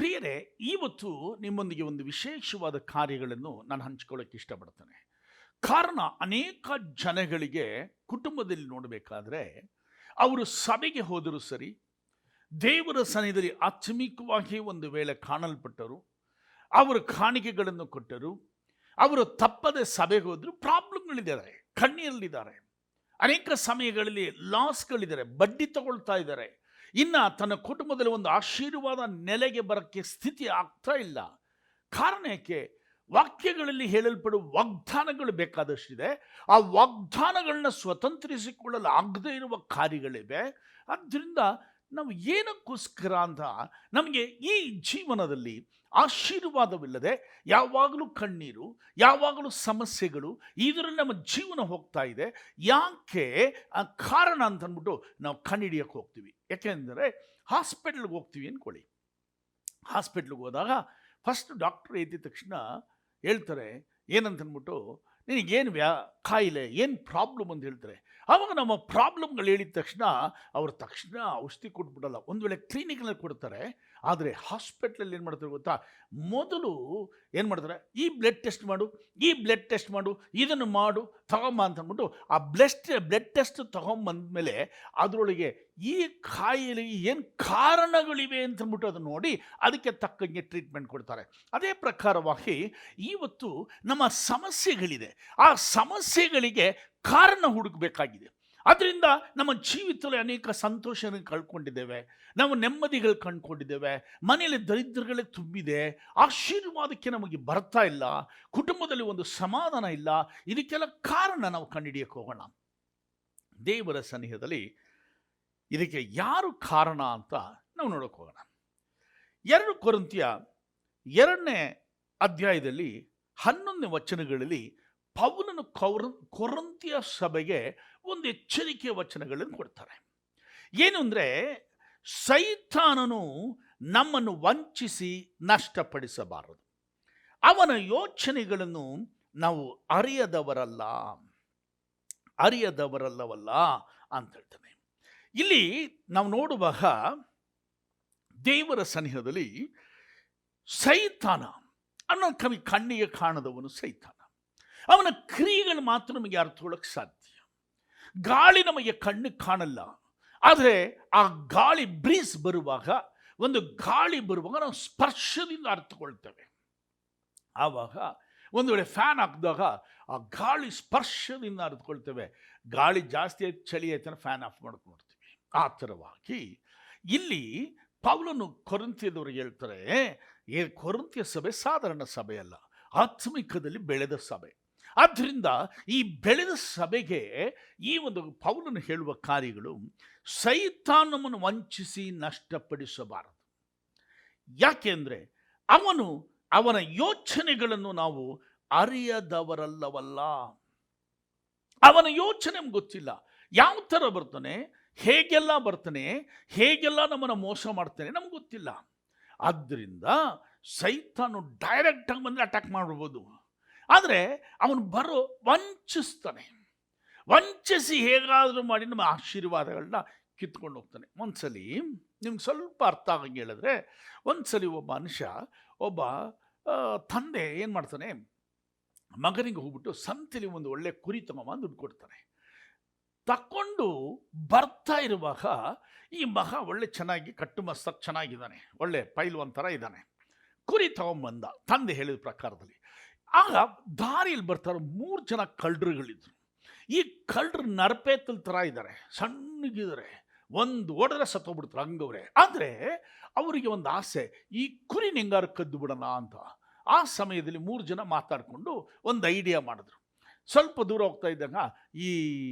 ಪ್ರಿಯರೇ, ಇವತ್ತು ನಿಮ್ಮೊಂದಿಗೆ ಒಂದು ವಿಶೇಷವಾದ ಕಾರ್ಯಗಳನ್ನು ನಾನು ಹಂಚಿಕೊಳ್ಳೋಕೆ ಇಷ್ಟಪಡ್ತೇನೆ. ಕಾರಣ, ಅನೇಕ ಜನಗಳಿಗೆ ಕುಟುಂಬದಲ್ಲಿ ನೋಡಬೇಕಾದ್ರೆ ಅವರು ಸಭೆಗೆ ಹೋದರೂ ಸರಿ, ದೇವರ ಸನ್ನಿಧಿಯಲ್ಲಿ ಆತ್ಮಿಕವಾಗಿ ಒಂದು ವೇಳೆ ಕಾಣಲ್ಪಟ್ಟರು, ಅವರು ಕಾಣಿಕೆಗಳನ್ನು ಕೊಟ್ಟರು, ಅವರು ತಪ್ಪದೆ ಸಭೆಗೆ ಹೋದ್ರು, ಪ್ರಾಬ್ಲಮ್ಗಳಿದ್ದಾರೆ, ಕಣ್ಣೀರಲ್ಲಿದ್ದಾರೆ. ಅನೇಕ ಸಮಯಗಳಲ್ಲಿ ಲಾಸ್ಗಳಿದ್ದಾರೆ, ಬಡ್ಡಿ ತಗೊಳ್ತಾ ಇದ್ದಾರೆ. ಇನ್ನು ತನ್ನ ಕುಟುಂಬದಲ್ಲಿ ಒಂದು ಆಶೀರ್ವಾದ ನೆಲೆಗೆ ಬರೋಕ್ಕೆ ಸ್ಥಿತಿ ಆಗ್ತಾ ಇಲ್ಲ. ಕಾರಣ ಏಕೆ? ವಾಕ್ಯಗಳಲ್ಲಿ ಹೇಳಲ್ಪಡುವ ವಾಗ್ದಾನಗಳು ಬೇಕಾದಷ್ಟಿದೆ. ಆ ವಾಗ್ದಾನಗಳನ್ನ ಸ್ವತಂತ್ರಿಸಿಕೊಳ್ಳಲು ಆಗದೇ ಇರುವ ಕಾರ್ಯಗಳಿವೆ. ಆದ್ದರಿಂದ ನಾವು ಏನಕ್ಕೋಸ್ಕರ ಅಂತ, ನಮಗೆ ಈ ಜೀವನದಲ್ಲಿ ಆಶೀರ್ವಾದವಿಲ್ಲದೆ ಯಾವಾಗಲೂ ಕಣ್ಣೀರು, ಯಾವಾಗಲೂ ಸಮಸ್ಯೆಗಳು, ಇದರಲ್ಲಿ ನಮ್ಮ ಜೀವನ ಹೋಗ್ತಾ ಇದೆ. ಯಾಕೆ? ಆ ಕಾರಣ ಅಂತಂದ್ಬಿಟ್ಟು ನಾವು ಕಂಡುಹಿಡಿಯೋಕ್ಕೆ ಹೋಗ್ತೀವಿ. ಯಾಕೆಂದರೆ ಹಾಸ್ಪಿಟ್ಲ್ಗೆ ಹೋಗ್ತೀವಿ ಅಂದ್ಕೊಳ್ಳಿ. ಹಾಸ್ಪಿಟ್ಲಿಗೆ ಹೋದಾಗ ಫಸ್ಟ್ ಡಾಕ್ಟ್ರ್ ಎದ್ದ ತಕ್ಷಣ ಹೇಳ್ತಾರೆ ಏನಂತಂದ್ಬಿಟ್ಟು, ನಿನಗೇನು ಕಾಯಿಲೆ, ಏನು ಪ್ರಾಬ್ಲಮ್ ಅಂತ ಹೇಳ್ತಾರೆ. ಆವಾಗ ನಮ್ಮ ಪ್ರಾಬ್ಲಮ್ಗಳು ಹೇಳಿದ ತಕ್ಷಣ ಅವರು ತಕ್ಷಣ ಔಷಧಿ ಕೊಟ್ಬಿಡಲ್ಲ. ಒಂದು ವೇಳೆ ಕ್ಲಿನಿಕ್ನಲ್ಲಿ ಕೊಡ್ತಾರೆ, ಆದರೆ ಹಾಸ್ಪಿಟ್ಲಲ್ಲಿ ಏನು ಮಾಡ್ತಾರೆ ಗೊತ್ತಾ? ಮೊದಲು ಏನು ಮಾಡ್ತಾರೆ, ಈ ಬ್ಲಡ್ ಟೆಸ್ಟ್ ಮಾಡು, ಈ ಬ್ಲಡ್ ಟೆಸ್ಟ್ ಮಾಡು, ಇದನ್ನು ಮಾಡು, ತಗೊಂಬ ಅಂತಂದ್ಬಿಟ್ಟು ಆ ಬ್ಲಡ್ ಟೆಸ್ಟ್ ತಗೊಂಬಂದ್ಮೇಲೆ ಅದರೊಳಗೆ ಈ ಕಾಯಿಲೆಗೆ ಏನು ಕಾರಣಗಳಿವೆ ಅಂತಂದ್ಬಿಟ್ಟು ಅದನ್ನು ನೋಡಿ ಅದಕ್ಕೆ ತಕ್ಕಂಗೆ ಟ್ರೀಟ್ಮೆಂಟ್ ಕೊಡ್ತಾರೆ. ಅದೇ ಪ್ರಕಾರವಾಗಿ ಇವತ್ತು ನಮ್ಮ ಸಮಸ್ಯೆಗಳಿದೆ, ಆ ಸಮಸ್ಯೆಗಳಿಗೆ ಕಾರಣ ಹುಡುಕಬೇಕಾಗಿದೆ. ಅದರಿಂದ ನಮ್ಮ ಜೀವಿತದಲ್ಲಿ ಅನೇಕ ಸಂತೋಷನ ಕಳ್ಕೊಂಡಿದ್ದೇವೆ, ನಾವು ನೆಮ್ಮದಿಗಳು ಕಂಡುಕೊಂಡಿದ್ದೇವೆ, ಮನೆಯಲ್ಲಿ ದರಿದ್ರಗಳೇ ತುಂಬಿದೆ, ಆಶೀರ್ವಾದಕ್ಕೆ ನಮಗೆ ಬರ್ತಾ ಇಲ್ಲ, ಕುಟುಂಬದಲ್ಲಿ ಒಂದು ಸಮಾಧಾನ ಇಲ್ಲ. ಇದಕ್ಕೆಲ್ಲ ಕಾರಣ ನಾವು ಕಂಡುಹಿಡಿಯಕ್ಕೆ ಹೋಗೋಣ. ದೇವರ ಸನ್ನಿಹದಲ್ಲಿ ಇದಕ್ಕೆ ಯಾರು ಕಾರಣ ಅಂತ ನಾವು ನೋಡೋಕೆ ಹೋಗೋಣ. 2 ಕೊರಿಂಥಿಯ 2ನೇ ಅಧ್ಯಾಯದಲ್ಲಿ 11ನೇ ವಚನಗಳಲ್ಲಿ ಪೌಲನು ಕೊರಿಂಥಿಯ ಸಭೆಗೆ ಒಂದು ಎಚ್ಚರಿಕೆಯ ವಚನಗಳನ್ನು ಕೊಡ್ತಾರೆ. ಏನು ಅಂದರೆ, ಸೈತಾನನು ನಮ್ಮನ್ನು ವಂಚಿಸಿ ನಷ್ಟಪಡಿಸಬಾರದು, ಅವನ ಯೋಚನೆಗಳನ್ನು ನಾವು ಅರಿಯದವರಲ್ಲವಲ್ಲ ಅಂತ ಹೇಳ್ತಾನೆ. ಇಲ್ಲಿ ನಾವು ನೋಡುವಾಗ ದೇವರ ಸನ್ನಿಹದಲ್ಲಿ ಸೈತಾನ ಅನ್ನೋ ಕಣ್ಣಿಗೆ ಕಾಣದವನು ಸೈತಾನ. ಅವನ ಕ್ರಿಯೆಗಳು ಮಾತ್ರ ನಮಗೆ ಅರ್ಥಕೊಳ್ಳೋಕ್ಕೆ ಸಾಧ್ಯ. ಗಾಳಿ ನಮಗೆ ಕಣ್ಣಿಗೆ ಕಾಣಲ್ಲ, ಆದರೆ ಆ ಗಾಳಿ ಬ್ರೀಸ್ ಬರುವಾಗ, ಒಂದು ಗಾಳಿ ಬರುವಾಗ ನಾವು ಸ್ಪರ್ಶದಿಂದ ಅರ್ಥಕೊಳ್ತೇವೆ. ಆವಾಗ ಒಂದು ವೇಳೆ ಫ್ಯಾನ್ ಹಾಕಿದಾಗ ಆ ಗಾಳಿ ಸ್ಪರ್ಶದಿಂದ ಅರ್ಥಕೊಳ್ತೇವೆ. ಗಾಳಿ ಜಾಸ್ತಿ ಆಯ್ತು, ಚಳಿ ಆಯ್ತಾನೆ ಫ್ಯಾನ್ ಆಫ್ ಮಾಡ್ಕೊಳ್ತೀವಿ. ಆ ಥರವಾಗಿ ಇಲ್ಲಿ ಪೌಲನು ಕೊರಿಂಥಿಯದವ್ರಿಗೆ ಹೇಳ್ತಾರೆ, ಕೊರಿಂಥಿಯ ಸಭೆ ಸಾಧಾರಣ ಸಭೆಯಲ್ಲ, ಆತ್ಮಿಕದಲ್ಲಿ ಬೆಳೆದ ಸಭೆ. ಆದ್ದರಿಂದ ಈ ಬೆಳೆದ ಸಭೆಗೆ ಈ ಒಂದು ಪೌಲನು ಹೇಳುವ ಕಾರ್ಯಗಳು, ಸೈತಾನನನ್ನು ವಂಚಿಸಿ ನಷ್ಟಪಡಿಸಬಾರದು. ಯಾಕೆಂದರೆ ಅವನ ಯೋಚನೆಗಳನ್ನು ನಾವು ಅರಿಯದವರಲ್ಲವಲ್ಲ. ಅವನ ಯೋಚನೆ ನಮ್ಗೆ ಗೊತ್ತಿಲ್ಲ, ಯಾವ ಥರ ಬರ್ತಾನೆ, ಹೇಗೆಲ್ಲ ಬರ್ತಾನೆ, ಹೇಗೆಲ್ಲ ನಮ್ಮನ್ನು ಮೋಸ ಮಾಡ್ತಾನೆ ನಮ್ಗೆ ಗೊತ್ತಿಲ್ಲ. ಆದ್ದರಿಂದ ಸೈತಾನು ಡೈರೆಕ್ಟಾಗಿ ಬಂದರೆ ಅಟ್ಯಾಕ್ ಮಾಡ್ಬೋದು, ಆದರೆ ಅವನು ವಂಚಿಸ್ತಾನೆ. ವಂಚಿಸಿ ಹೇಗಾದರೂ ಮಾಡಿ ನಮ್ಮ ಆಶೀರ್ವಾದಗಳನ್ನ ಕಿತ್ಕೊಂಡು ಹೋಗ್ತಾನೆ. ಒಂದ್ಸಲಿ ನಿಮ್ಗೆ ಸ್ವಲ್ಪ ಅರ್ಥ ಆಗಂಗೆ ಹೇಳಿದ್ರೆ, ಒಂದ್ಸಲಿ ಒಬ್ಬ ತಂದೆ ಏನು ಮಾಡ್ತಾನೆ, ಮಗನಿಗೆ ಹೋಗ್ಬಿಟ್ಟು ಸಂತೆಲಿ ಒಂದು ಒಳ್ಳೆ ಕುರಿ ತಗೊಂಬಂದು ದುಡ್ಡು ಕೊಡ್ತಾನೆ. ತಕ್ಕೊಂಡು ಬರ್ತಾ ಇರುವಾಗ ಈ ಮಗ ಒಳ್ಳೆ ಚೆನ್ನಾಗಿ ಕಟ್ಟುಮಸ್ತಾಗಿ ಚೆನ್ನಾಗಿದ್ದಾನೆ, ಒಳ್ಳೆ ಪೈಲ್ವಾನ್ ಥರ ಇದ್ದಾನೆ. ಕುರಿ ತಗೊಂಬಂದ ತಂದೆ ಹೇಳಿದ ಪ್ರಕಾರದಲ್ಲಿ. ಆಗ ದಾರಿಯಲ್ಲಿ ಬರ್ತಾರೆ 3 ಜನ ಕಳ್ಳರುಗಳಿದ್ರು. ಈ ಕಳ್ಳರು ನರಪೇತಲ್ ಥರ ಇದ್ದಾರೆ, ಸಣ್ಣಗಿದ್ದಾರೆ, ಒಂದು ಓಡಿದ್ರೆ ಸತ್ತೋಗ್ಬಿಡ್ತಾರೆ ಹಂಗವ್ರೆ. ಆದರೆ ಅವರಿಗೆ ಒಂದು ಆಸೆ, ಈ ಕುರಿನ ಹೆಂಗಾರು ಕದ್ದು ಬಿಡೋಣ ಅಂತ. ಆ ಸಮಯದಲ್ಲಿ 3 ಜನ ಮಾತಾಡಿಕೊಂಡು ಒಂದು ಐಡಿಯಾ ಮಾಡಿದ್ರು. ಸ್ವಲ್ಪ ದೂರ ಹೋಗ್ತಾ ಇದ್ದಾಗ ಈ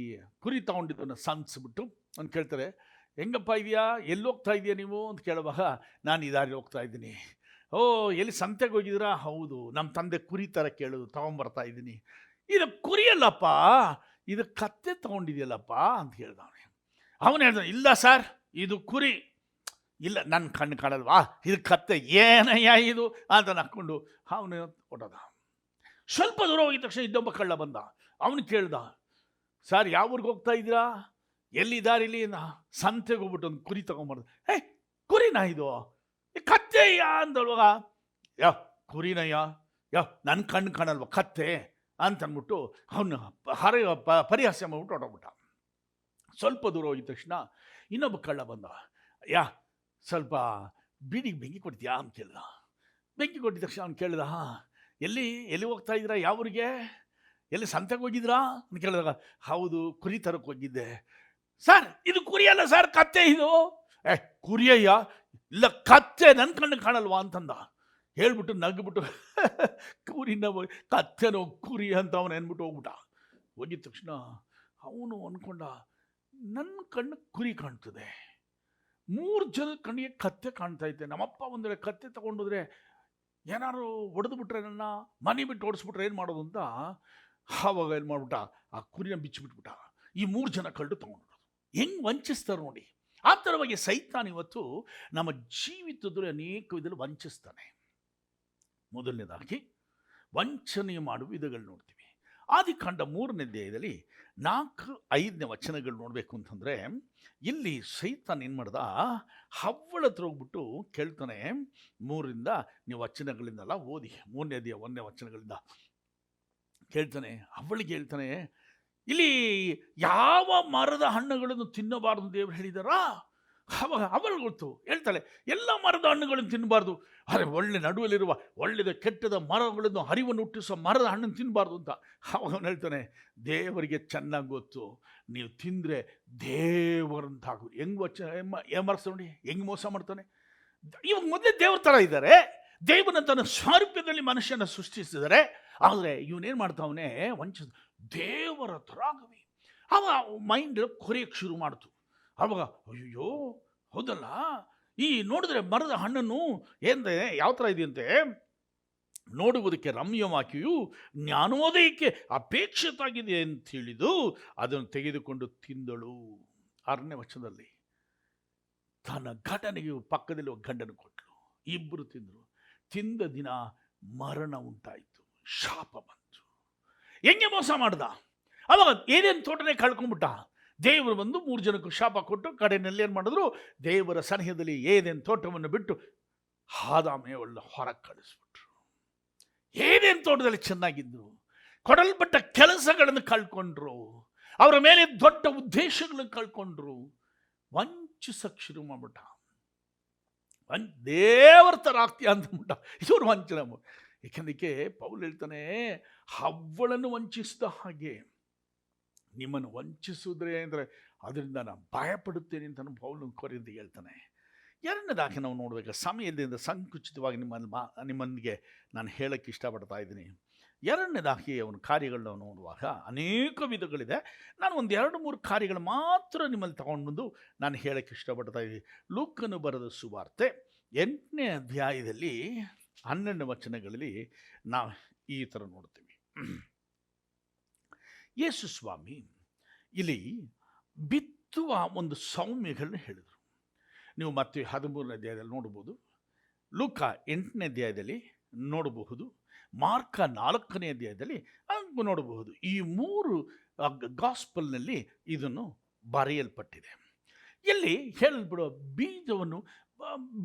ಕುರಿ ತಗೊಂಡಿದ್ದನ್ನು ಸಂಸ್ಬಿಟ್ಟು ಅವ್ನು ಕೇಳ್ತಾರೆ, ಹೆಂಗಪ್ಪ ಇದೆಯಾ, ಎಲ್ಲಿ ಹೋಗ್ತಾ ಇದೆಯಾ ನೀವು ಅಂತ ಕೇಳುವಾಗ, ನಾನು ಈ ದಾರಿ ಹೋಗ್ತಾ ಇದ್ದೀನಿ. ಓ, ಎಲ್ಲಿ ಸಂತೆಗೆ ಹೋಗಿದ್ದೀರಾ? ಹೌದು, ನಮ್ಮ ತಂದೆ ಕುರಿ ಥರ ಕೇಳೋದು, ತೊಗೊಂಬರ್ತಾ ಇದ್ದೀನಿ. ಇದು ಕುರಿಯಲ್ಲಪ್ಪ, ಇದು ಕತ್ತೆ ತೊಗೊಂಡಿದೆಯಲ್ಲಪ್ಪ ಅಂತ ಹೇಳ್ದ. ಅವನು ಹೇಳ್ದ, ಇಲ್ಲ ಸರ್, ಇದು ಕುರಿ. ಇಲ್ಲ, ನನ್ನ ಕಣ್ಣು ಕಾಣಲ್ವಾ, ಇದು ಕತ್ತೆ, ಏನಯ್ಯ ಇದು ಅಂತ ನಕ್ಕೊಂಡು ಅವನು ಹೊಟ್ಟದ. ಸ್ವಲ್ಪ ದೂರ ಹೋಗಿದ ತಕ್ಷಣ ಇನ್ನೊಬ್ಬ ಕಳ್ಳ ಬಂದ. ಅವನು ಕೇಳ್ದ, ಸರ್ ಯಾವ ಊರಿಗೆ ಹೋಗ್ತಾ ಇದ್ದೀರಾ, ಎಲ್ಲಿ ದಾರಿಲಿ? ಸಂತೆಗೆ ಹೋಗ್ಬಿಟ್ಟು ಒಂದು ಕುರಿ ತೊಗೊಂಬರ್ದು. ಕುರಿನಾ ಇದು? ಕತ್ತೆಯ್ಯ ಅಂದಲ್ವಾಗ, ಯಾ ಕುರಿನಯ್ಯ, ಯಾ ನನ್ನ ಕಣ್ಣು ಕಾಣಲ್ವ ಕತ್ತೆ ಅಂತಂದ್ಬಿಟ್ಟು ಅವನು ಪರಿಹಾಸ್ಯ ಮಾಡ್ಬಿಟ್ಟು ಹೊರಟೋಗ್ಬಿಟ್ಟ. ಸ್ವಲ್ಪ ದೂರ ಹೋಗಿದ ತಕ್ಷಣ ಇನ್ನೊಬ್ಬ ಕಳ್ಳ ಬಂದ. ಯಾ ಸ್ವಲ್ಪ ಬೀಡಿಗೆ ಬೆಂಕಿ ಕೊಡ್ತೀಯಾ ಅಂತ ಕೇಳ್ದ. ಬೆಂಕಿ ಕೊಟ್ಟಿದ ತಕ್ಷಣ ಅವ್ನು ಕೇಳ್ದ, ಎಲ್ಲಿ ಹೋಗ್ತಾ ಇದ್ದೀರಾ, ಯಾವ ಊರಿಗೆ, ಎಲ್ಲಿ ಸಂತೆಗೆ ಹೋಗಿದ್ರಾ ಅಂತ ಕೇಳಿದಾಗ, ಹೌದು ಕುರಿ ತರಕ್ಕೆ ಹೋಗಿದ್ದೆ. ಸರ್ ಇದು ಕುರಿ ಅಲ್ಲ ಸರ್, ಕತ್ತೆ ಇದು. ಕುರಿಯಯ್ಯ, ಇಲ್ಲ ಕತ್ತೆ, ನನ್ನ ಕಣ್ಣು ಕಾಣಲ್ವಾ ಅಂತಂದ. ಹೇಳ್ಬಿಟ್ಟು ನಗ್ಬಿಟ್ಟು ಕುರಿನ ಕತ್ತೆನೋ ಕುರಿ ಅಂತ ಅವನು ಏನ್ಬಿಟ್ಟು ಹೋಗ್ಬಿಟ್ಟ. ಹೋಗಿದ ತಕ್ಷಣ ಅವನು ಅಂದ್ಕೊಂಡ, ನನ್ನ ಕಣ್ಣು ಕುರಿ ಕಾಣ್ತದೆ, 3 ಜನ ಕಣ್ಣಿಗೆ ಕತ್ತೆ ಕಾಣ್ತಾ ಇದ್ದೆ. ನಮ್ಮಪ್ಪ ಒಂದರೆ ಕತ್ತೆ ತಗೊಂಡೋದ್ರೆ ಏನಾದ್ರು ಹೊಡೆದು ಬಿಟ್ರೆ, ನನ್ನ ಮನೆ ಬಿಟ್ಟು ಓಡಿಸ್ಬಿಟ್ರೆ ಏನು ಮಾಡೋದು ಅಂತ ಆವಾಗ ಏನು ಮಾಡ್ಬಿಟ್ಟ, ಆ ಕುರಿನ ಬಿಚ್ಚಿಬಿಟ್ಬಿಟ್ಟ. ಈ 3 ಜನ ಕಳ್ಳು ತಗೊಂಡ್ರು. ಹೆಂಗೆ ವಂಚಿಸ್ತಾರೆ ನೋಡಿ. ಆ ಥರವಾಗಿ ಸೈತಾನ್ ಇವತ್ತು ನಮ್ಮ ಜೀವಿತದಲ್ಲಿ ಅನೇಕ ವಿಧದಲ್ಲಿ ವಂಚಿಸ್ತಾನೆ. ಮೊದಲನೇದಾಗಿ ವಂಚನೆ ಮಾಡುವ ವಿಧಗಳು ನೋಡ್ತೀವಿ. ಆದಿಕಾಂಡ 3ನೇ ಅಧ್ಯಾಯದಲ್ಲಿ 4-5ನೇ ವಚನಗಳು ನೋಡಬೇಕು ಅಂತಂದರೆ, ಇಲ್ಲಿ ಸೈತಾನ್ ಏನು ಮಾಡ್ದ, ಹವ್ವಳ ಹತ್ರ ಹೋಗ್ಬಿಟ್ಟು ಕೇಳ್ತಾನೆ. 3ರಿಂದ ನೀವು ವಚನಗಳಿಂದಲ್ಲ ಓದಿ, 3ನೇ ಅಧ್ಯಾಯ 1ನೇ ವಚನಗಳಿಂದ ಕೇಳ್ತಾನೆ. ಹವ್ವಳಿಗೆ ಹೇಳ್ತಾನೆ, ಇಲ್ಲಿ ಯಾವ ಮರದ ಹಣ್ಣುಗಳನ್ನು ತಿನ್ನಬಾರ್ದು ದೇವರು ಹೇಳಿದಾರಾ? ಅವಳು ಗೊತ್ತು ಹೇಳ್ತಾಳೆ, ಎಲ್ಲ ಮರದ ಹಣ್ಣುಗಳನ್ನು ತಿನ್ನಬಾರ್ದು, ಅರೆ ಒಳ್ಳೆ ನಡುವಲ್ಲಿರುವ ಒಳ್ಳೆದ ಕೆಟ್ಟದ ಮರಗಳನ್ನು ಹರಿವನ್ನು ಹುಟ್ಟಿಸುವ ಮರದ ಹಣ್ಣನ್ನು ತಿನ್ನಬಾರ್ದು ಅಂತ. ಅವನು ಹೇಳ್ತಾನೆ, ದೇವರಿಗೆ ಚೆನ್ನಾಗಿ ಗೊತ್ತು, ನೀವು ತಿಂದರೆ ದೇವರಂತಾಗು. ಹೆಂಗೆ ಮರ್ಸ್ತ ನೋಡಿ, ಹೆಂಗೆ ಮೋಸ ಮಾಡ್ತಾನೆ. ಇವಾಗ ಮೊದಲೇ ದೇವ್ರ ಥರ ಇದ್ದಾರೆ, ದೇವನ ತನ್ನ ಸ್ವಾರೂಪ್ಯದಲ್ಲಿ ಮನುಷ್ಯನ ಸೃಷ್ಟಿಸಿದ್ದಾರೆ. ಆದರೆ ಇವನೇನು ಮಾಡ್ತಾವನೆ, ದೇವರ ಥರ ಆಗವಿ. ಅವ ಮೈಂಡ್ ಕೊರೆಯಕ್ಕೆ ಶುರು ಮಾಡ್ತು. ಅವಾಗ ಅಯ್ಯೋ ಹೌದಲ್ಲ, ಈ ನೋಡಿದ್ರೆ ಮರದ ಹಣ್ಣನ್ನು ಏನ್ರೆ ಯಾವ ಥರ ಇದೆಯಂತೆ, ನೋಡುವುದಕ್ಕೆ ರಮ್ಯವಾಗಿಯೂ ಜ್ಞಾನೋದಯಕ್ಕೆ ಅಪೇಕ್ಷಿತಾಗಿದೆ ಅಂತ ಹೇಳಿದು ಅದನ್ನು ತೆಗೆದುಕೊಂಡು ತಿಂದಳು. 6ನೇ ವಚನದಲ್ಲಿ ತನ್ನ ಘಟನೆಗೆ ಪಕ್ಕದಲ್ಲಿ ಒಬ್ಬ ಗಂಡನ ಕೊಟ್ಟಳು. ಇಬ್ಬರು ತಿಂದರು. ತಿಂದ ದಿನ ಮರಣ ಉಂಟಾಯಿತು, ಶಾಪ ಬಂತು. ಹೆಂಗೆ ಮೋಸ ಮಾಡ್ದ? ಅವಾಗ ಏನೇನು ತೋಟನೇ ಕಳ್ಕೊಂಡ್ಬಿಟ್ಟ. ದೇವರು ಬಂದು 3 ಜನಕ್ಕೂ ಶಾಪ ಕೊಟ್ಟು ಕಡೆಯಲ್ಲಿ ಏನು ಮಾಡಿದ್ರು, ದೇವರ ಸನಿಹದಲ್ಲಿ ಏದೇನು ತೋಟವನ್ನು ಬಿಟ್ಟು ಆದಾಮೆ ಒಳ್ಳೆ ಹೊರಗೆ ಕಳಿಸ್ಬಿಟ್ರು. ಏದೇನು ತೋಟದಲ್ಲಿ ಚೆನ್ನಾಗಿದ್ರು, ಕೊಡಲ್ಪಟ್ಟ ಕೆಲಸಗಳನ್ನು ಕಳ್ಕೊಂಡ್ರು, ಅವರ ಮೇಲೆ ದೊಡ್ಡ ಉದ್ದೇಶಗಳನ್ನು ಕಳ್ಕೊಂಡ್ರು, ವಂಚಿಸಕ್ಕೆ ಶುರು ಮಾಡ್ಬಿಟ್ಟ. ದೇವರ ಥರ ಆಗ್ತೀಯ ಅಂತಂದ್ಬಿಟ್ಟ. ಇವರು ವಂಚನೆ. ಏಕೆಂದಕ್ಕೆ ಪೌಲ್ ಹೇಳ್ತಾನೆ, ಹವ್ವಳನ್ನು ವಂಚಿಸಿದ ಹಾಗೆ ನಿಮ್ಮನ್ನು ವಂಚಿಸಿದ್ರೆ ಅಂದರೆ ಅದರಿಂದ ನಾನು ಭಯಪಡುತ್ತೇನೆ ಅಂತ ಪೌಲ್ ಕೊರಿಂದ ಹೇಳ್ತಾನೆ. 2ನೇದಾಗಿ ನಾವು ನೋಡಬೇಕು, ಸಮಯದಿಂದ ಸಂಕುಚಿತವಾಗಿ ನಿಮ್ಮನಿಗೆ ನಾನು ಹೇಳೋಕ್ಕೆ ಇಷ್ಟಪಡ್ತಾ ಇದ್ದೀನಿ. 2ನೇದಾಗಿ ಅವನ ಕಾರ್ಯಗಳನ್ನ ನೋಡುವಾಗ ಅನೇಕ ವಿಧಗಳಿದೆ. ನಾನು ಒಂದು 2-3 ಕಾರ್ಯಗಳು ಮಾತ್ರ ನಿಮ್ಮಲ್ಲಿ ತಗೊಂಡು ನಾನು ಹೇಳೋಕ್ಕೆ ಇಷ್ಟಪಡ್ತಾ ಇದ್ದೀನಿ. ಲೂಕನು ಬರೆದ ಸುವಾರ್ತೆ 8ನೇ ಅಧ್ಯಾಯದಲ್ಲಿ 12ನೇ ವಚನಗಳಲ್ಲಿ ನಾವು ಈ ಥರ ನೋಡ್ತೀವಿ. ಯೇಸು ಸ್ವಾಮಿ ಇಲ್ಲಿ ಬಿತ್ತುವ ಒಂದು ಸೌಮ್ಯಗಳನ್ನ ಹೇಳಿದರು. ನೀವು ಮತ್ತೆ 13ನೇ ಅಧ್ಯಾಯದಲ್ಲಿ ನೋಡಬಹುದು, ಲೂಕ 8ನೇ ಅಧ್ಯಾಯದಲ್ಲಿ ನೋಡಬಹುದು, ಮಾರ್ಕ 4ನೇ ಅಧ್ಯಾಯದಲ್ಲಿ ನೋಡಬಹುದು. ಈ 3 ಗಾಸ್ಪಲ್ನಲ್ಲಿ ಇದನ್ನು ಬರೆಯಲ್ಪಟ್ಟಿದೆ. ಇಲ್ಲಿ ಹೇಳಲ್ಪಡುವ ಬೀಜವನ್ನು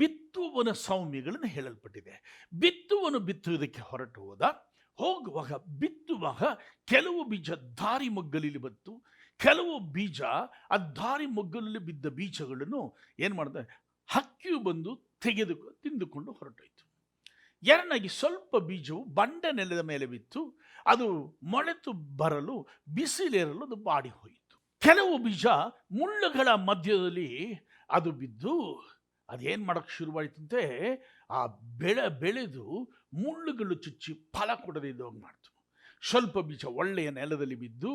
ಬಿತ್ತುವನ ಸೌಮ್ಯಗಳನ್ನು ಹೇಳಲ್ಪಟ್ಟಿದೆ. ಬಿತ್ತುವನು ಬಿತ್ತುವುದಕ್ಕೆ ಹೊರಟು ಹೋಗುವಾಗ ಬಿತ್ತುವಾಗ ಕೆಲವು ಬೀಜ ದಾರಿ ಮೊಗ್ಗಲಲ್ಲಿ ಬಂತು, ಕೆಲವು ಬೀಜ ಆ ದಾರಿ ಮೊಗ್ಗಲಲ್ಲಿ ಬಿದ್ದ ಬೀಜಗಳನ್ನು ಏನು ಮಾಡಿದೆ, ಹಕ್ಕಿಯು ಬಂದು ತಿಂದುಕೊಂಡು ಹೊರಟೋಯ್ತು. 2ನೇದಾಗಿ ಸ್ವಲ್ಪ ಬೀಜವು ಬಂಡೆ ನೆಲದ ಮೇಲೆ ಬಿತ್ತು, ಅದು ಮೊಳೆತು ಬರಲು ಬಿಸಿಲೇರಲು ಅದು ಬಾಡಿ ಹೋಯಿತು. ಕೆಲವು ಬೀಜ ಮುಳ್ಳುಗಳ ಮಧ್ಯದಲ್ಲಿ ಅದು ಬಿದ್ದು ಅದೇನು ಮಾಡೋಕ್ಕೆ ಶುರುವಾಯಿತಂತೆ, ಆ ಬೆಳೆದು ಮುಳ್ಳುಗಳು ಚುಚ್ಚಿ ಫಲ ಕೊಡದೆ ಇದ್ದೋಗಿ ಮಾಡ್ತು. ಸ್ವಲ್ಪ ಬೀಜ ಒಳ್ಳೆಯ ನೆಲದಲ್ಲಿ ಬಿದ್ದು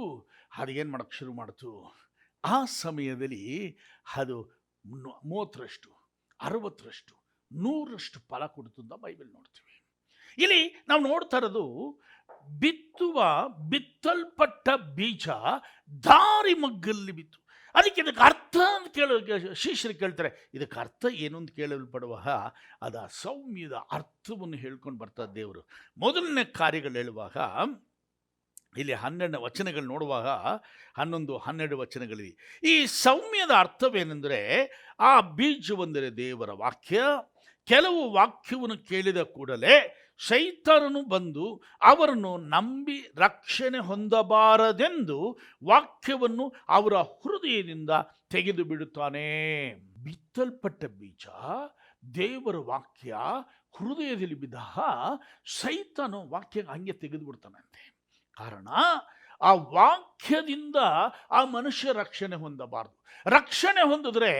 ಅದು ಏನು ಮಾಡೋಕ್ಕೆ ಶುರು ಮಾಡ್ತು. ಆ ಸಮಯದಲ್ಲಿ ಅದು 30ರಷ್ಟು 60ರಷ್ಟು 100ರಷ್ಟು ಫಲ ಕೊಡ್ತು ಅಂತ ಬೈಬಲ್ ನೋಡ್ತೀವಿ. ಇಲ್ಲಿ ನಾವು ನೋಡ್ತಾ ಇರೋದು ಬಿತ್ತಲ್ಪಟ್ಟ ಬೀಜ ದಾರಿ ಮಗ್ಗಲ್ಲಿ ಬಿತ್ತು. ಅದಕ್ಕೆ ಇದಕ್ಕೆ ಅರ್ಥ ಅಂತ ಶಿಷ್ಯರು ಕೇಳ್ತಾರೆ, ಇದಕ್ಕೆ ಅರ್ಥ ಏನು ಅಂತ ಕೇಳಲ್ಪಡುವಾಗ ಅದು ಆ ಸೌಮ್ಯದ ಅರ್ಥವನ್ನು ಹೇಳ್ಕೊಂಡು ಬರ್ತಾರೆ ದೇವರು. ಮೊದಲನೇ ಕಾರ್ಯಗಳು ಹೇಳುವಾಗ ಇಲ್ಲಿ 12 ವಚನಗಳು ನೋಡುವಾಗ 11-12 ವಚನಗಳಿವೆ. ಈ ಸೌಮ್ಯದ ಅರ್ಥವೇನೆಂದರೆ, ಆ ಬೀಜವೆಂದರೆ ದೇವರ ವಾಕ್ಯ, ಕೆಲವು ವಾಕ್ಯವನ್ನು ಕೇಳಿದ ಕೂಡಲೇ ಸೈತಾನನು ಬಂದು ಅವರನ್ನು ನಂಬಿ ರಕ್ಷಣೆ ಹೊಂದಬಾರದೆಂದು ವಾಕ್ಯವನ್ನು ಅವರ ಹೃದಯದಿಂದ ತೆಗೆದು ಬಿಡುತ್ತಾನೆ. ಬಿತ್ತಲ್ಪಟ್ಟ ಬೀಜ ದೇವರ ವಾಕ್ಯ ಹೃದಯದಲ್ಲಿ ಬಿದ್ದಾಗ ಸೈತಾನು ವಾಕ್ಯ ಹಂಗೆ ತೆಗೆದು ಬಿಡ್ತಾನಂತೆ. ಕಾರಣ ಆ ವಾಕ್ಯದಿಂದ ಆ ಮನುಷ್ಯ ರಕ್ಷಣೆ ಹೊಂದಬಾರದು. ರಕ್ಷಣೆ ಹೊಂದಿದ್ರೆ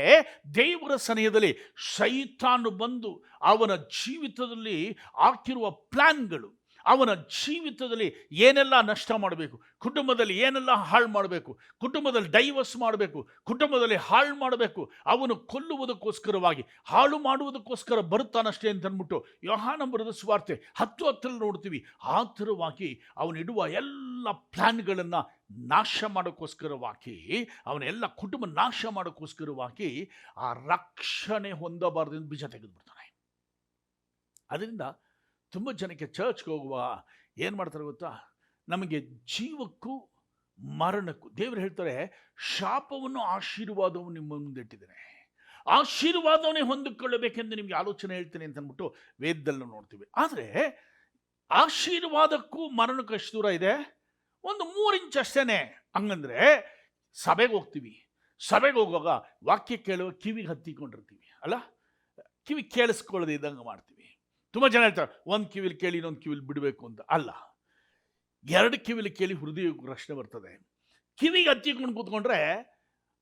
ದೇವರ ಸನಿಹದಲ್ಲಿ ಸೈತಾನು ಬಂದು ಅವನ ಜೀವಿತದಲ್ಲಿ ಹಾಕಿರುವ ಪ್ಲಾನ್ಗಳು, ಅವನ ಜೀವಿತದಲ್ಲಿ ಏನೆಲ್ಲ ನಷ್ಟ ಮಾಡಬೇಕು, ಕುಟುಂಬದಲ್ಲಿ ಏನೆಲ್ಲ ಹಾಳು ಮಾಡಬೇಕು, ಕುಟುಂಬದಲ್ಲಿ ಡೈವರ್ಸ್ ಮಾಡಬೇಕು, ಕುಟುಂಬದಲ್ಲಿ ಹಾಳು ಮಾಡಬೇಕು, ಅವನು ಕೊಲ್ಲುವುದಕ್ಕೋಸ್ಕರವಾಗಿ ಹಾಳು ಮಾಡುವುದಕ್ಕೋಸ್ಕರ ಬರುತ್ತಾನಷ್ಟೇ ಅಂತ ಅಂದ್ಬಿಟ್ಟು ಯೋಹಾನ ಬರೆದ ಸುವಾರ್ತೆ 10:10 ನೋಡ್ತೀವಿ. ಆ ಥರವಾಗಿ ಅವನಿಡುವ ಎಲ್ಲ ಪ್ಲಾನ್ಗಳನ್ನು ನಾಶ ಮಾಡೋಕ್ಕೋಸ್ಕರವಾಗಿ, ಅವನೆಲ್ಲ ಕುಟುಂಬ ನಾಶ ಮಾಡೋಕ್ಕೋಸ್ಕರವಾಗಿ ಆ ರಕ್ಷಣೆ ಹೊಂದಬಾರ್ದು ಬೀಜ ತೆಗೆದುಬಿಡ್ತಾನೆ. ಅದರಿಂದ ತುಂಬ ಜನಕ್ಕೆ ಚರ್ಚ್ಗೆ ಹೋಗುವ ಏನು ಮಾಡ್ತಾರೆ ಗೊತ್ತಾ, ನಮಗೆ ಜೀವಕ್ಕೂ ಮರಣಕ್ಕೂ ದೇವರು ಹೇಳ್ತಾರೆ, ಶಾಪವನ್ನು ಆಶೀರ್ವಾದವನ್ನು ನಿಮ್ಮ ಮುಂದಿಟ್ಟಿದ್ದೇನೆ, ಆಶೀರ್ವಾದವನ್ನೇ ಹೊಂದಿಕೊಳ್ಳಬೇಕೆಂದು ನಿಮಗೆ ಆಲೋಚನೆ ಹೇಳ್ತೇನೆ ಅಂತ ಅಂದ್ಬಿಟ್ಟು ವೇದದಲ್ಲಿ ನೋಡ್ತೀವಿ. ಆದರೆ ಆಶೀರ್ವಾದಕ್ಕೂ ಮರಣಕ್ಕೂ ಎಷ್ಟು ದೂರ ಇದೆ? ಒಂದು 3 ಇಂಚ್ ಅಷ್ಟೇನೆ. ಹಂಗಂದ್ರೆ ಸಭೆಗೆ ಹೋಗ್ತೀವಿ, ಸಭೆಗೆ ಹೋಗುವಾಗ ವಾಕ್ಯ ಕೇಳುವ ಕಿವಿಗೆ ಹತ್ತಿಕೊಂಡಿರ್ತೀವಿ ಅಲ್ಲ, ಕಿವಿ ಕೇಳಿಸ್ಕೊಳ್ಳದೆ ಇದ್ದಂಗೆ ಮಾಡ್ತೀವಿ. ತುಂಬ ಜನ ಹೇಳ್ತಾರೆ ಒಂದು ಕಿವಿಲಿ ಕೇಳಿ ಇನ್ನೊಂದು ಕಿವಿಲಿ ಬಿಡಬೇಕು ಅಂತ. ಅಲ್ಲ, 2 ಕಿವಿಲಿ ಕೇಳಿ ಹೃದಯಕ್ಕೆ ರಕ್ಷಣೆ ಬರ್ತದೆ. ಕಿವಿಗೆ ಹತ್ತಿಕೊಂಡು ಕೂತ್ಕೊಂಡ್ರೆ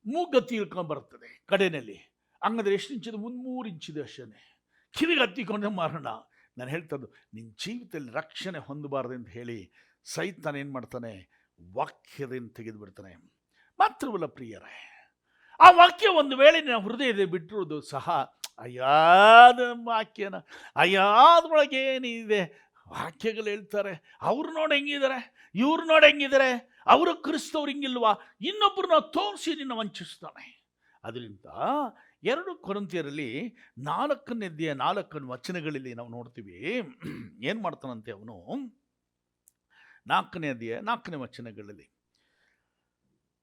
ಮೂಗತ್ತಿ ಇಳ್ಕೊಂಡು ಬರ್ತದೆ ಕಡೆಯಲ್ಲಿ. ಹಂಗಂದ್ರೆ ಎಷ್ಟು ಇಂಚಿದೆ? 3 ಇಂಚಿದೆ ಅಷ್ಟೇ. ಕಿವಿಗೆ ಹತ್ತಿಕೊಂಡ್ರೆ ಮರಣ. ನಾನು ಹೇಳ್ತದ್ದು, ನಿನ್ನ ಜೀವಿತದಲ್ಲಿ ರಕ್ಷಣೆ ಹೊಂದಬಾರ್ದು ಅಂತ ಹೇಳಿ ಸೈತಾನ ಏನು ಮಾಡ್ತಾನೆ? ವಾಕ್ಯದಿಂದ ತೆಗೆದು ಬಿಡ್ತಾನೆ. ಮಾತ್ರವಲ್ಲ ಪ್ರಿಯರೇ, ಆ ವಾಕ್ಯ ಒಂದು ವೇಳೆ ನಾವು ಹೃದಯದಲ್ಲಿ ಬಿಟ್ಟಿರೋದು ಸಹ, ಅಯ್ಯಾದ ವಾಕ್ಯನ ಅಯ್ಯಾದ್ರೊಳಗೆ ಏನಿದೆ ವಾಕ್ಯಗಳು ಹೇಳ್ತಾರೆ, ಅವ್ರು ನೋಡಿ ಹೆಂಗಿದ್ದಾರೆ, ಇವ್ರು ನೋಡಿ ಹೆಂಗಿದ್ದಾರೆ, ಅವರು ಕ್ರಿಸ್ತವ್ರು ಹಿಂಗಿಲ್ವಾ, ಇನ್ನೊಬ್ಬರನ್ನ ತೋರಿಸಿ ನಿನ್ನ ವಂಚಿಸ್ತಾನೆ. ಅದರಿಂದ 2 ಕೊರಿಂಥಿಯರಲ್ಲಿ 4ನೇ ಅಧ್ಯಾಯ 4 ವಚನಗಳಲ್ಲಿ ನಾವು ನೋಡ್ತೀವಿ. ಏನು ಮಾಡ್ತಾನಂತೆ ಅವನು? 4ನೇ ಅಧ್ಯಾಯ 4ನೇ ವಚನಗಳಲ್ಲಿ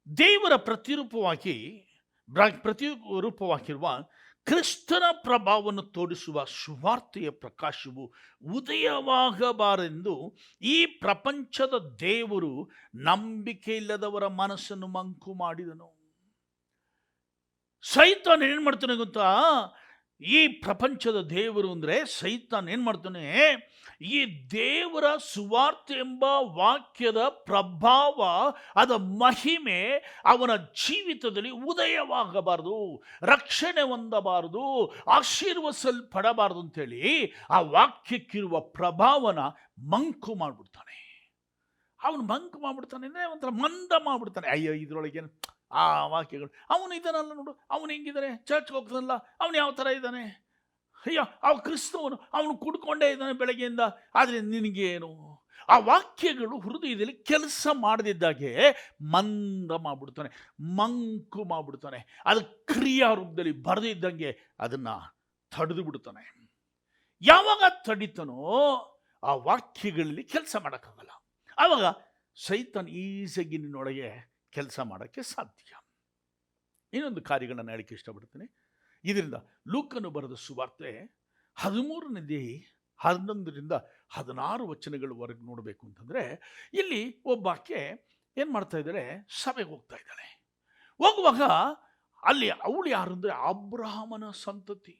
ದೇವರ ಪ್ರತಿರೂಪವಾಗಿರುವ ಕ್ರಿಸ್ತನ ಪ್ರಭಾವವನ್ನು ತೋರಿಸುವ ಸುವಾರ್ತೆಯ ಪ್ರಕಾಶವು ಉದಯವಾಗಬಾರೆಂದು ಈ ಪ್ರಪಂಚದ ದೇವರು ನಂಬಿಕೆ ಇಲ್ಲದವರ ಮನಸ್ಸನ್ನು ಮಂಕು ಮಾಡಿದನು. ಸೈತಾನ್ ಏನು ಮಾಡ್ತಾನೆ ಗೊತ್ತಾ? ಈ ಪ್ರಪಂಚದ ದೇವರು ಅಂದರೆ ಸೈತಾನ್ ಏನು ಮಾಡ್ತಾನೆ? ಈ ದೇವರ ಸುವಾರ್ತೆ ಎಂಬ ವಾಕ್ಯದ ಪ್ರಭಾವ, ಅದ ಮಹಿಮೆ ಅವನ ಜೀವಿತದಲ್ಲಿ ಉದಯವಾಗಬಾರದು, ರಕ್ಷಣೆ ಹೊಂದಬಾರದು, ಆಶೀರ್ವಸಲ್ಪಡಬಾರದು ಅಂತೇಳಿ ಆ ವಾಕ್ಯಕ್ಕಿರುವ ಪ್ರಭಾವನ ಮಂಕು ಮಾಡಿಬಿಡ್ತಾನೆ. ಅವನು ಮಂಕು ಮಾಡಿಬಿಡ್ತಾನೆ ಅಂದರೆ ಒಂಥರ ಮಂದ ಮಾಡಿಬಿಡ್ತಾನೆ. ಅಯ್ಯೋ ಇದರೊಳಗೆ ಆ ವಾಕ್ಯಗಳು, ಅವನು ಇದನ್ನಲ್ಲ ನೋಡು, ಅವನು ಹೆಂಗಿದ್ದಾನೆ, ಚರ್ಚ್ಗೆ ಹೋಗ್ತಾನಲ್ಲ, ಅವನು ಯಾವ ಥರ ಇದ್ದಾನೆ, ಅಯ್ಯೋ ಅವ ಕ್ರಿಸ್ತವನು, ಅವನು ಕುಡ್ಕೊಂಡೇ ಇದ್ದಾನೆ ಬೆಳಗ್ಗೆಯಿಂದ, ಆದರೆ ನಿನಗೇನು? ಆ ವಾಕ್ಯಗಳು ಹೃದಯದಲ್ಲಿ ಕೆಲಸ ಮಾಡದಿದ್ದಾಗೆ ಮಂದ ಮಾಡಿಬಿಡ್ತಾನೆ, ಮಂಕು ಮಾಡಿಬಿಡ್ತಾನೆ. ಅದು ಕ್ರಿಯಾರೂಪದಲ್ಲಿ ಬರೆದಿದ್ದಂಗೆ ಅದನ್ನು ತಡೆದು ಬಿಡ್ತಾನೆ. ಯಾವಾಗ ತಡಿತಾನೋ ಆ ವಾಕ್ಯಗಳಲ್ಲಿ ಕೆಲಸ ಮಾಡೋಕ್ಕಾಗಲ್ಲ. ಆವಾಗ ಸೈತಾನ್ ಈಸಿಯಾಗಿ ನಿನ್ನೊಳಗೆ ಕೆಲಸ ಮಾಡೋಕ್ಕೆ ಸಾಧ್ಯ. ಇನ್ನೊಂದು ಕಾರ್ಯಗಳನ್ನು ಹೇಳಕ್ಕೆ ಇಷ್ಟಪಡ್ತೀನಿ. ಇದರಿಂದ ಲೂಕನು ಬರೆದ ಸುವಾರ್ತೆ 13ನೇ ಅಧ್ಯಾಯ 11ರಿಂದ 16 ವಚನಗಳವರೆಗೆ ನೋಡಬೇಕು ಅಂತಂದರೆ, ಇಲ್ಲಿ ಒಬ್ಬಾಕೆ ಏನು ಮಾಡ್ತಾ ಇದ್ದಾಳೆ? ಸಭೆಗೆ ಹೋಗ್ತಾ ಇದ್ದಾಳೆ. ಹೋಗುವಾಗ ಅಲ್ಲಿ ಅವಳು ಯಾರು ಅಂದರೆ ಅಬ್ರಹಾಮನ ಸಂತತಿ.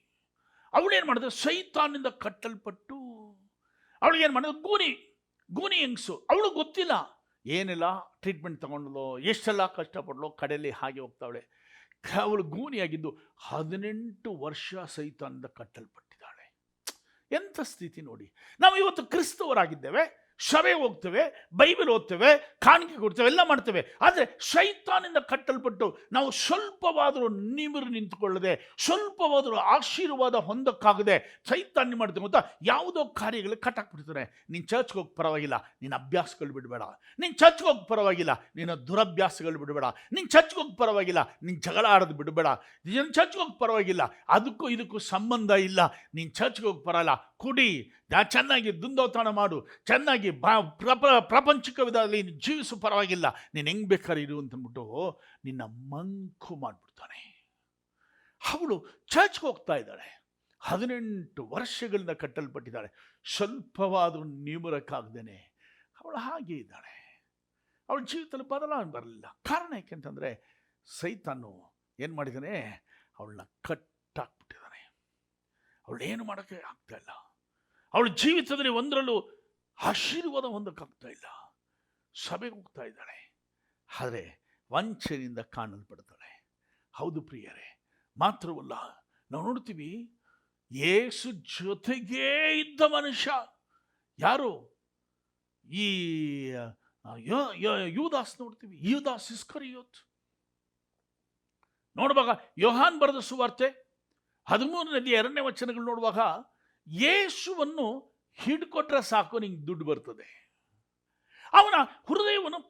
ಅವಳೇನು ಮಾಡಿದ್ರೆ? ಸೈತಾನಿಂದ ಕಟ್ಟಲ್ಪಟ್ಟು ಅವಳಿಗೇನು ಮಾಡಿದ್ರು? ಗೂನಿ ಹೆಂಗಸು. ಅವಳು ಗೊತ್ತಿಲ್ಲ ಏನೆಲ್ಲ ಟ್ರೀಟ್ಮೆಂಟ್ ತಗೊಂಡ್ಲೋ, ಎಷ್ಟೆಲ್ಲ ಕಷ್ಟಪಡ್ಲೋ, ಕಡೆಯಲ್ಲಿ ಹಾಗೆ ಹೋಗ್ತಾವಳೆ. ಅವಳು ಗೂನಿಯಾಗಿದ್ದು 18 ವರ್ಷ ಸೈತಾನಿಂದ ಕಟ್ಟಲ್ಪಟ್ಟಿದ್ದಾಳೆ. ಎಂಥ ಸ್ಥಿತಿ ನೋಡಿ. ನಾವು ಇವತ್ತು ಕ್ರಿಸ್ತವರಾಗಿದ್ದೇವೆ, ಸಭೆ ಹೋಗ್ತೇವೆ, ಬೈಬಲ್ ಓದ್ತೇವೆ, ಕಾಣಿಕೆ ಕೊಡ್ತೇವೆ, ಎಲ್ಲ ಮಾಡ್ತೇವೆ. ಆದರೆ ಸೈತಾನಿಂದ ಕಟ್ಟಲ್ಪಟ್ಟು ನಾವು ಸ್ವಲ್ಪವಾದರೂ ನಿಮಿರು ನಿಂತುಕೊಳ್ಳದೆ, ಸ್ವಲ್ಪವಾದರೂ ಆಶೀರ್ವಾದ ಹೊಂದಕ್ಕಾಗದೆ ಸೈತಾನ್ ಮಾಡ್ತೇವೆ ಗೊತ್ತಾ? ಯಾವುದೋ ಕಾರ್ಯಗಳಿಗೆ ಕಟ್ಟಾಕ್ಬಿಡ್ತಾನೆ. ನೀನು ಚರ್ಚ್ಗೆ ಹೋಗಿ ಪರವಾಗಿಲ್ಲ, ನಿನ್ನ ಅಭ್ಯಾಸಗಳು ಬಿಡಬೇಡ. ನೀನು ಚರ್ಚ್ಗೆ ಹೋಗಿ ಪರವಾಗಿಲ್ಲ, ನಿನ್ನ ದುರಭ್ಯಾಸಗಳು ಬಿಡಬೇಡ. ನೀನು ಚರ್ಚ್ಗೆ ಹೋಗಿ ಪರವಾಗಿಲ್ಲ, ನೀನು ಜಗಳ ಆಡೋದು ಬಿಡಬೇಡ. ನೀನು ಚರ್ಚ್ಗೆ ಹೋಗಿ ಪರವಾಗಿಲ್ಲ, ಅದಕ್ಕೂ ಇದಕ್ಕೂ ಸಂಬಂಧ ಇಲ್ಲ. ನೀನು ಚರ್ಚ್ಗೆ ಹೋಗಿ ಪರಲ್ಲ, ಕುಡಿ, ಚೆನ್ನಾಗಿ ದುಂದೋತಾಣ ಮಾಡು, ಚೆನ್ನಾಗಿ ಪ್ರಾಪಂಚಿಕ ವಿಧದಲ್ಲಿ ಜೀವಿಸು, ಪರವಾಗಿಲ್ಲ, ನೀನು ಹೆಂಗೆ ಬೇಕಾದ್ರೆ ಇರು ಅಂತಂದ್ಬಿಟ್ಟು ನಿನ್ನ ಮಂಕು ಮಾಡಿಬಿಡ್ತಾನೆ. ಅವಳು ಚರ್ಚ್ಗೆ ಹೋಗ್ತಾ ಇದ್ದಾಳೆ, 18 ವರ್ಷಗಳಿಂದ ಕಟ್ಟಲ್ಪಟ್ಟಿದ್ದಾಳೆ. ಸ್ವಲ್ಪವಾದರೂ ನಿಮರಕ್ಕಾಗ್ದೇನೆ ಅವಳು ಹಾಗೆ ಇದ್ದಾಳೆ. ಅವಳ ಜೀವಿತದಲ್ಲಿ ಬದಲಾವಣೆ ಬರಲಿಲ್ಲ. ಕಾರಣ ಏಕೆಂತಂದರೆ ಸೈತಾನು ಏನು ಮಾಡಿದ್ದಾನೆ, ಅವಳನ್ನ ಕಟ್ಟಾಕ್ಬಿಟ್ಟಿದ್ದಾನೆ. ಅವಳೇನು ಮಾಡೋಕ್ಕೆ ಆಗ್ತಾ ಇಲ್ಲ. ಅವಳ ಜೀವಿತದಲ್ಲಿ ಒಂದರಲ್ಲೂ ಆಶೀರ್ವಾದ ಹೊಂದಕ್ಕಾಗ್ತಾ ಇಲ್ಲ. ಸಭೆಗೆ ಹೋಗ್ತಾ ಇದ್ದಾಳೆ, ಆದರೆ ವಂಚನೆಯಿಂದ ಕಾಣಲ್ಪಡ್ತಾಳೆ. ಹೌದು ಪ್ರಿಯರೇ, ಮಾತ್ರವಲ್ಲ, ನಾವು ನೋಡ್ತೀವಿ ಯೇಸು ಜೊತೆಗೇ ಇದ್ದ ಮನುಷ್ಯ ಯಾರು? ಈ ಯೂದಾಸ್ ನೋಡ್ತೀವಿ. ಯೂದಾಸ್ ಇಸ್ಕರಿಯೋತ್ ನೋಡುವಾಗ, ಯೋಹಾನ್ ಬರೆದ ಸುವಾರ್ತೆ 13:2 ನೋಡುವಾಗ, ಯೇಸುವನ್ನು ಹಿಡ್ಕೊಟ್ರೆ ಸಾಕು ನಿಂಗೆ ದುಡ್ಡು ಬರ್ತದೆ. ಅವನ ಹೃದಯವನ್ನು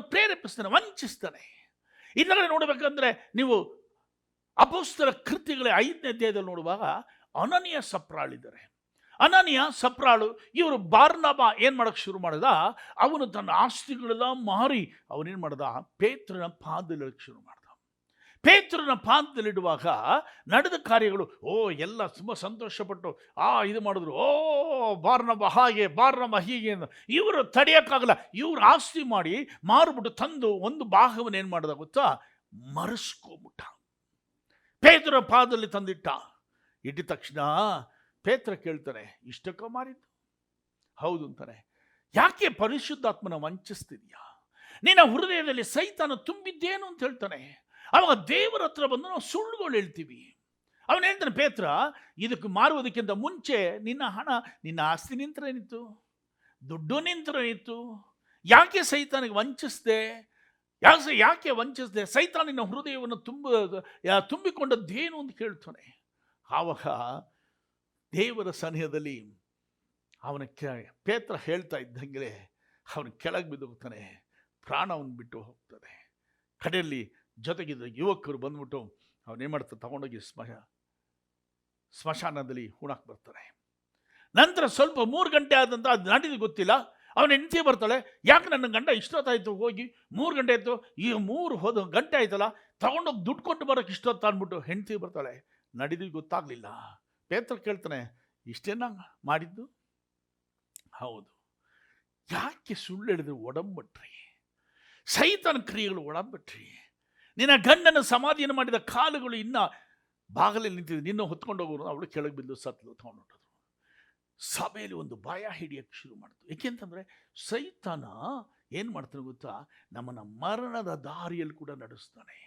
ಪ್ರೇರೇಪಿಸ್ತಾನೆ, ವಂಚಿಸ್ತಾನೆ. ಇದರಲ್ಲಿ ನೋಡಬೇಕಂದ್ರೆ ನೀವು ಅಪೊಸ್ತಲ ಕೃತ್ಯಗಳ 5ನೇ ಅಧ್ಯಾಯದಲ್ಲಿ ನೋಡುವಾಗ ಅನನೀಯ ಸಪ್ರಾಳಿದ್ದಾರೆ. ಅನನೀಯ ಸಪ್ರಾಳು ಇವರು ಬಾರ್ನಬ ಏನು ಮಾಡೋಕ್ಕೆ ಶುರು ಮಾಡಿದ, ಅವನು ತನ್ನ ಆಸ್ತಿಗಳೆಲ್ಲ ಮಾರಿ ಅವನೇನು ಮಾಡ್ದ, ಪೇತ್ರನ ಪಾದದಲ್ಲಿಡಕ್ಕೆ ಶುರು ಮಾಡ್ದ. ಪೇತ್ರನ ಪಾದದಲ್ಲಿಡುವಾಗ ನಡೆದ ಕಾರ್ಯಗಳು, ಎಲ್ಲ ತುಂಬ ಸಂತೋಷಪಟ್ಟು ಇದು ಮಾಡಿದ್ರು. ಬಾರ್ನಬ ಹಾಗೆ, ಬಾರ್ನಬ ಹೀಗೆ. ಇವರು ತಡೆಯೋಕ್ಕಾಗಲ್ಲ. ಇವರು ಆಸ್ತಿ ಮಾಡಿ ಮಾರುಬಿಟ್ಟು ತಂದು ಒಂದು ಭಾಗವನ್ನು ಏನು ಮಾಡ್ದ ಗೊತ್ತಾ, ಮರೆಸ್ಕೊಂಬಿಟ್ಟ. ಪೇತ್ರ ಪಾದದಲ್ಲಿ ತಂದಿಟ್ಟ. ಇಟ್ಟ ತಕ್ಷಣ ಪೇತ್ರ ಕೇಳ್ತಾನೆ, ಇಷ್ಟಕ್ಕೋ ಮಾರಿದ್ದು? ಹೌದು ಅಂತಾನೆ. ಯಾಕೆ ಪರಿಶುದ್ಧಾತ್ಮನ ವಂಚಿಸ್ತಿದ್ಯಾ? ನಿನ್ನ ಹೃದಯದಲ್ಲಿ ಸೈತಾನ ತುಂಬಿದ್ದೇನು ಅಂತ ಹೇಳ್ತಾನೆ. ಅವಾಗ ದೇವರ ಹತ್ರ ಬಂದು ನಾವು ಸುಳ್ಳುಗಳು ಹೇಳ್ತೀವಿ. ಅವನು ಹೇಳ್ತಾನೆ, ಪೇತ್ರ, ಇದಕ್ಕೆ ಮಾರುವುದಕ್ಕಿಂತ ಮುಂಚೆ ನಿನ್ನ ಹಣ, ನಿನ್ನ ಆಸ್ತಿ ನಿಂತರೇನಿತ್ತು, ದುಡ್ಡು ನಿಂತರೇನಿತ್ತು. ಯಾಕೆ ಸೈತಾನಿಗೆ ವಂಚಿಸ್ದೆ? ಯಾಕೆ ವಂಚಿಸ್ದೆ? ಸೈತಾನಿನ ಹೃದಯವನ್ನು ತುಂಬಿಕೊಂಡದ್ದೇನು ಅಂತ ಕೇಳ್ತಾನೆ. ಆವಾಗ ದೇವರ ಸನಿಹದಲ್ಲಿ ಅವನ ಪೇತ್ರ ಹೇಳ್ತಾ ಇದ್ದಂಗೆ ಅವನು ಕೆಳಗೆ ಬಿದ್ದು ಹೋಗ್ತಾನೆ. ಪ್ರಾಣವನ್ನು ಬಿಟ್ಟು ಹೋಗ್ತಾನೆ. ಕಡೆಯಲ್ಲಿ ಜೊತೆಗಿದ್ದ ಯುವಕರು ಬಂದ್ಬಿಟ್ಟು ಅವನೇನು ಮಾಡ್ತಾರೆ, ತಗೊಂಡೋಗಿ ಸ್ಮಶಾನದಲ್ಲಿ ಹೂಣಾಕ್ ಬರ್ತಾರೆ. ನಂತರ ಸ್ವಲ್ಪ 3 ಗಂಟೆ ಆದಂತ ಅದು ನಾಡಿದ್ದು ಗೊತ್ತಿಲ್ಲ. ಅವನ ಹೆಂಡತಿ ಬರ್ತಾಳೆ, ಯಾಕೆ ನನ್ನ ಗಂಡ ಇಷ್ಟೊತ್ತಾಯಿತು ಹೋಗಿ 3 ಗಂಟೆ ಆಯಿತು, ಈಗ 3 ಗಂಟೆ ಆಯ್ತಲ್ಲ, ತಗೊಂಡೋಗಿ ದುಡ್ಡು ಕೊಟ್ಟು ಬರೋಕ್ಕೆ ಇಷ್ಟೊತ್ತು ಅಂದ್ಬಿಟ್ಟು ಹೆಂಡತಿ ಬರ್ತಾಳೆ. ನಡಿದು ಗೊತ್ತಾಗಲಿಲ್ಲ. ಪೇತ್ರ ಕೇಳ್ತಾನೆ, ಇಷ್ಟೇನ ಮಾಡಿದ್ದು? ಹೌದು. ಯಾಕೆ ಸುಳ್ಳು ಹೇಳಿದ್ರೆ ಒಡಂಬಟ್ರಿ? ಸೈತಾನ ಕ್ರಿಯೆಗಳು ಒಡಂಬಟ್ರಿ. ನಿನ್ನ ಗಂಡನ ಸಮಾಧಿಯನ್ನು ಮಾಡಿದ ಕಾಲುಗಳು ಇನ್ನ ಬಾಗಲಲ್ಲಿ ನಿಂತಿದೆ, ನಿನ್ನ ಹೊತ್ಕೊಂಡು ಹೋಗೋರು. ಅವಳು ಕೆಳಗೆ ಬಿದ್ದು ಸತ್ಲು ತಗೊಂಡೋದ್ರು. ಸಭೆಯಲ್ಲಿ ಒಂದು ಭಯ ಹಿಡಿಯೋಕ್ಕೆ ಶುರು ಮಾಡ್ತು. ಏಕೆಂತಂದರೆ ಸೈತಾನ ಏನು ಮಾಡ್ತಾನೆ ಗೊತ್ತಾ, ನಮ್ಮನ್ನು ಮರಣದ ದಾರಿಯಲ್ಲಿ ಕೂಡ ನಡೆಸ್ತಾನೆ.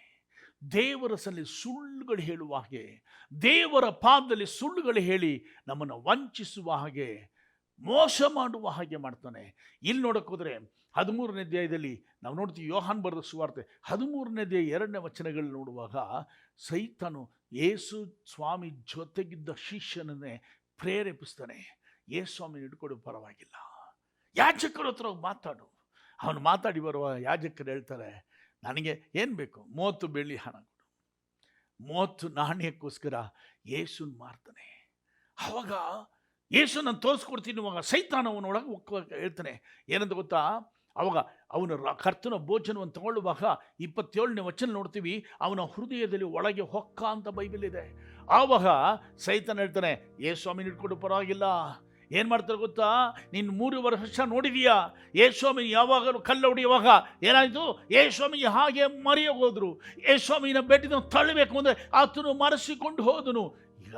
ದೇವರ ಸಲ್ಲಿ ಸುಳ್ಳುಗಳು ಹೇಳುವ ಹಾಗೆ, ದೇವರ ಪಾದದಲ್ಲಿ ಸುಳ್ಳುಗಳು ಹೇಳಿ ನಮ್ಮನ್ನು ವಂಚಿಸುವ ಹಾಗೆ, ಮೋಸ ಮಾಡುವ ಹಾಗೆ ಮಾಡ್ತಾನೆ. ಇಲ್ಲಿ ನೋಡಕ್ಕೆ ಹೋದರೆ 13ನೇ ಅಧ್ಯಾಯದಲ್ಲಿ ನಾವು ನೋಡ್ತೀವಿ, ಯೋಹಾನ್ ಬರೆದ ಸುವಾರ್ತೆ 13ನೇ ಅಧ್ಯಾಯ 2ನೇ ವಚನಗಳು ನೋಡುವಾಗ, ಸೈತಾನು ಯೇಸು ಸ್ವಾಮಿ ಜೊತೆಗಿದ್ದ ಶಿಷ್ಯನನ್ನೇ ಪ್ರೇರೇಪಿಸ್ತಾನೆ. ಯೇಸು ಸ್ವಾಮಿ ಹಿಡ್ಕೊಡು, ಪರವಾಗಿಲ್ಲ, ಯಾಜಕರ ಹತ್ರ ಮಾತಾಡು. ಅವನು ಮಾತಾಡಿ ಬರುವ ಯಾಜಕರು ಹೇಳ್ತಾರೆ, ನನಗೆ ಏನು ಬೇಕು, 30 ಬೆಳ್ಳಿ ಹಣ ಕೊಡು. 30 ನಾಣ್ಯಕ್ಕೋಸ್ಕರ ಯೇಸುನ್ ಮಾರ್ತಾನೆ. ಆವಾಗ ಯೇಸು ನಾನು ತೋರಿಸ್ಕೊಡ್ತೀನಿ. ಅವಾಗ ಸೈತಾನ ಅವನೊಳಗೆ ಹೇಳ್ತಾನೆ, ಏನಂತ ಗೊತ್ತಾ, ಅವಾಗ ಅವನ ಕರ್ತನ ಭೋಜನವನ್ನು ತಗೊಳ್ಳುವಾಗ 27ನೇ ವಚನ ನೋಡ್ತೀವಿ, ಅವನ ಹೃದಯದಲ್ಲಿ ಒಳಗೆ ಹೊಕ್ಕ ಅಂತ ಬೈಬಲ್ ಇದೆ. ಆವಾಗ ಸೈತಾನ ಹೇಳ್ತಾನೆ, ಯೇಸು ಸ್ವಾಮಿ ಹಿಡ್ಕೊಂಡು ಪರವಾಗಿಲ್ಲ. ಏನು ಮಾಡ್ತಾರೆ ಗೊತ್ತಾ, ನೀನು 3 ವರ್ಷ ನೋಡಿದೀಯಾ, ಯೇಸು ಸ್ವಾಮಿ ಯಾವಾಗಲೂ ಕಲ್ಲು ಹೊಡೆಯುವಾಗ ಏನಾಯಿತು, ಯೇಸು ಸ್ವಾಮಿ ಹಾಗೆ ಮರೆಯೋಗೋದ್ರು. ಯೇಸು ಸ್ವಾಮಿನ ಬೆಟ್ಟಿನ ತಳ್ಳಬೇಕು ಅಂದರೆ ಆತನು ಮರೆಸಿಕೊಂಡು ಹೋದನು. ಈಗ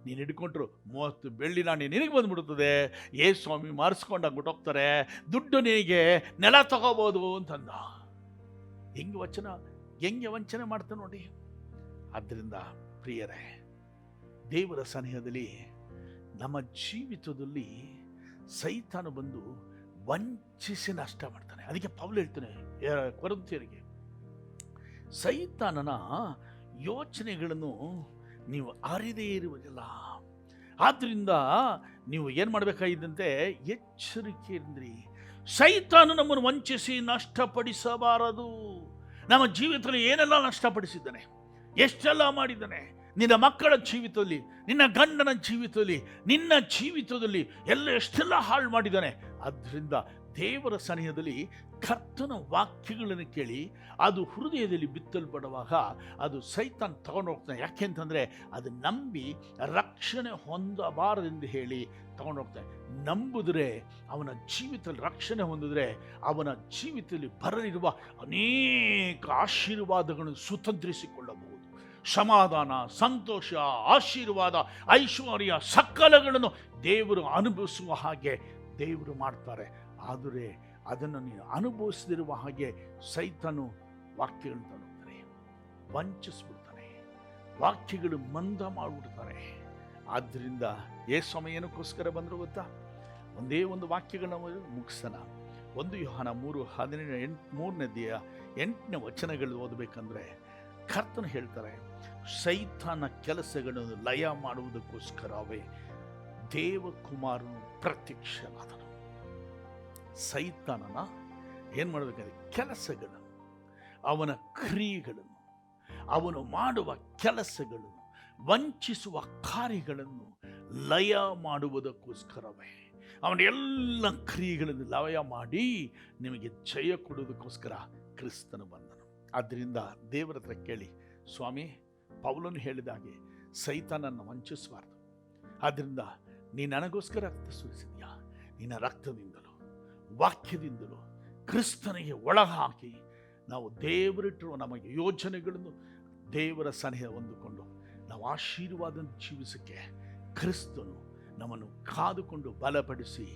ನೀನು ಹಿಡ್ಕೊಂಡ್ರು 30 ಬೆಳ್ಳಿ ನಾಣ್ಯ ನಿನಗೆ ಬಂದ್ಬಿಡ್ತದೆ. ಯೇಸು ಸ್ವಾಮಿ ಮರೆಸ್ಕೊಂಡಾಗ್ಬಿಟ್ಟು ಹೋಗ್ತಾರೆ, ದುಡ್ಡು ನಿನಗೆ, ನೆಲ ತಗೋಬೋದು ಅಂತಂದ. ಹೆಂಗೆ ವಂಚನೆ ಮಾಡ್ತಾನೆ ನೋಡಿ. ಆದ್ದರಿಂದ ಪ್ರಿಯರೇ, ದೇವರ ಸನಿಹದಲ್ಲಿ ನಮ್ಮ ಜೀವಿತದಲ್ಲಿ ಸೈತಾನ ಬಂದು ವಂಚಿಸಿ ನಷ್ಟ ಮಾಡ್ತಾನೆ. ಅದಕ್ಕೆ ಪೌಲ್ ಹೇಳ್ತಾನೆ ಕೊರಿಂಥಿಯರಿಗೆ, ಸೈತಾನನ ಯೋಚನೆಗಳನ್ನು ನೀವು ಅರಿದೇ ಇರುವುದಿಲ್ಲ. ಆದ್ದರಿಂದ ನೀವು ಏನು ಮಾಡಬೇಕಾಗಿದ್ದಂತೆ ಎಚ್ಚರಿಕೆಯಿಂದ್ರಿ. ಸೈತಾನು ನಮ್ಮನ್ನು ವಂಚಿಸಿ ನಷ್ಟಪಡಿಸಬಾರದು. ನಮ್ಮ ಜೀವಿತದಲ್ಲಿ ಏನೆಲ್ಲ ನಷ್ಟಪಡಿಸಿದ್ದಾನೆ, ಎಷ್ಟೆಲ್ಲ ಮಾಡಿದ್ದಾನೆ. ನಿನ್ನ ಮಕ್ಕಳ ಜೀವಿತದಲ್ಲಿ, ನಿನ್ನ ಗಂಡನ ಜೀವಿತದಲ್ಲಿ, ನಿನ್ನ ಜೀವಿತದಲ್ಲಿ ಎಷ್ಟೆಲ್ಲ ಹಾಳು ಮಾಡಿದ್ದಾನೆ. ಆದ್ದರಿಂದ ದೇವರ ಸನಿಹದಲ್ಲಿ ಕರ್ತನ ವಾಕ್ಯಗಳನ್ನು ಕೇಳಿ ಅದು ಹೃದಯದಲ್ಲಿ ಬಿತ್ತಲ್ಪಡುವಾಗ ಅದು ಸೈತಾನ್ ತಗೊಂಡು ಹೋಗ್ತಾನೆ. ಯಾಕೆಂತಂದರೆ ಅದು ನಂಬಿ ರಕ್ಷಣೆ ಹೊಂದಬಾರದೆಂದು ಹೇಳಿ ತಗೊಂಡು ಹೋಗ್ತಾನೆ. ನಂಬಿದ್ರೆ ಅವನ ಜೀವಿತದಲ್ಲಿ ರಕ್ಷಣೆ ಹೊಂದಿದ್ರೆ ಅವನ ಜೀವಿತದಲ್ಲಿ ಬರಲಿರುವ ಅನೇಕ ಆಶೀರ್ವಾದಗಳನ್ನು ಸುತಂತ್ರಿಸಿಕೊಳ್ಳಬಹುದು. ಸಮಾಧಾನ, ಸಂತೋಷ, ಆಶೀರ್ವಾದ, ಐಶ್ವರ್ಯ ಸಕಲಗಳನ್ನು ದೇವರು ಅನುಭವಿಸುವ ಹಾಗೆ ದೇವರು ಮಾಡ್ತಾರೆ. ಆದರೆ ಅದನ್ನು ನೀನು ಅನುಭವಿಸದಿರುವ ಹಾಗೆ ಸೈತಾನು ವಾಕ್ಯಗಳನ್ನು ತರುತ್ತಾರೆ, ವಂಚಿಸ್ಬಿಡ್ತಾನೆ, ವಾಕ್ಯಗಳು ಮಂದ ಮಾಡಿಬಿಡ್ತಾರೆ. ಆದ್ದರಿಂದ ಸಮಯ ಏನಕ್ಕೋಸ್ಕರ ಬಂದರು ಗೊತ್ತಾ? ಒಂದೇ ಒಂದು ವಾಕ್ಯಗಳನ್ನ ಮುಗಿಸೋಣ. 1 ಯೋಹಾನ 3:8 ವಚನಗಳು ಓದಬೇಕಂದ್ರೆ ಕರ್ತನು ಹೇಳ್ತಾರೆ, ಸೈತಾನ ಕೆಲಸಗಳನ್ನು ಲಯ ಮಾಡುವುದಕ್ಕೋಸ್ಕರವೇ ದೇವಕುಮಾರನು ಪ್ರತ್ಯಕ್ಷನಾದನು. ಸೈತಾನನ ಏನು ಮಾಡಬೇಕಂದ್ರೆ ಕೆಲಸಗಳನ್ನು, ಅವನ ಕ್ರಿಯೆಗಳನ್ನು, ಅವನು ಮಾಡುವ ಕೆಲಸಗಳನ್ನು, ವಂಚಿಸುವ ಕಾರ್ಯಗಳನ್ನು ಲಯ ಮಾಡುವುದಕ್ಕೋಸ್ಕರವೇ, ಅವನ ಎಲ್ಲ ಕ್ರಿಯೆಗಳನ್ನು ಲಯ ಮಾಡಿ ನಿಮಗೆ ಜಯ ಕೊಡುವುದಕ್ಕೋಸ್ಕರ ಕ್ರಿಸ್ತನು ಬಂದನು. ಆದ್ದರಿಂದ ದೇವರ ಹತ್ರ ಕೇಳಿ, ಸ್ವಾಮಿ, ಪೌಲನು ಹೇಳಿದ ಹಾಗೆ ಸೈತಾನನ್ನು ವಂಚಿಸಬಾರ್ದು. ಆದ್ದರಿಂದ ನೀನು ನನಗೋಸ್ಕರ ರಕ್ತ ಸುರಿಸಿದ್ಯಾ, ನಿನ್ನ ರಕ್ತದಿಂದಲೂ ವಾಕ್ಯದಿಂದಲೂ ಕ್ರಿಸ್ತನಿಗೆ ಒಳಗೆ ಹಾಕಿ ನಾವು ದೇವರಿಟ್ಟಿರುವ ನಮಗೆ ಯೋಜನೆಗಳನ್ನು ದೇವರ ಸನಿಹ ಹೊಂದಿಕೊಂಡು ನಾವು ಆಶೀರ್ವಾದ ಜೀವಿಸಕ್ಕೆ ಕ್ರಿಸ್ತನು ನಮ್ಮನ್ನು ಕಾದುಕೊಂಡು ಬಲಪಡಿಸಿ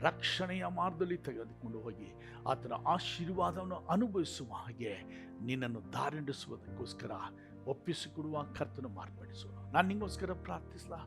ರಕ್ಷಣೆಯ ಮಾರ್ಗದಲ್ಲಿ ತೆಗೆದುಕೊಂಡು ಹೋಗಿ ಆತನ ಆಶೀರ್ವಾದವನ್ನು ಅನುಭವಿಸುವ ಹಾಗೆ ನಿನ್ನನ್ನು ದಾರಿಣಿಸುವುದಕ್ಕೋಸ್ಕರ ಒಪ್ಪಿಸಿಕೊಡುವ ಕರ್ತನು ಮಾರ್ಪಡಿಸೋಣ. ನಾನು ನಿಮಗೋಸ್ಕರ ಪ್ರಾರ್ಥಿಸಲಾ?